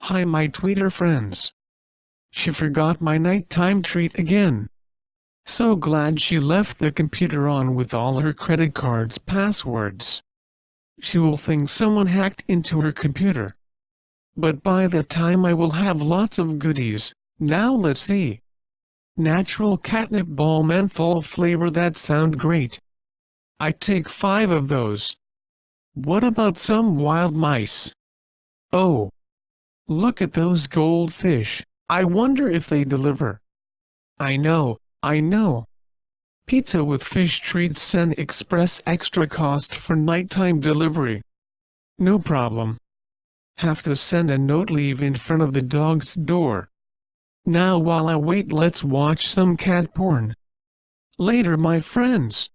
Hi my Twitter friends. She forgot my nighttime treat again. So glad she left the computer on with all her credit cards' passwords. She will think someone hacked into her computer. But by that time I will have lots of goodies. Now let's see. Natural catnip ball menthol flavor, that sound great. I take 5 of those. What about some wild mice? Oh. Look at those goldfish. I wonder if they deliver. I know. Pizza with fish treats, send express, extra cost for nighttime delivery. No problem. Have to send a note, leave in front of the dog's door. Now while I wait, let's watch some cat porn. Later my friends.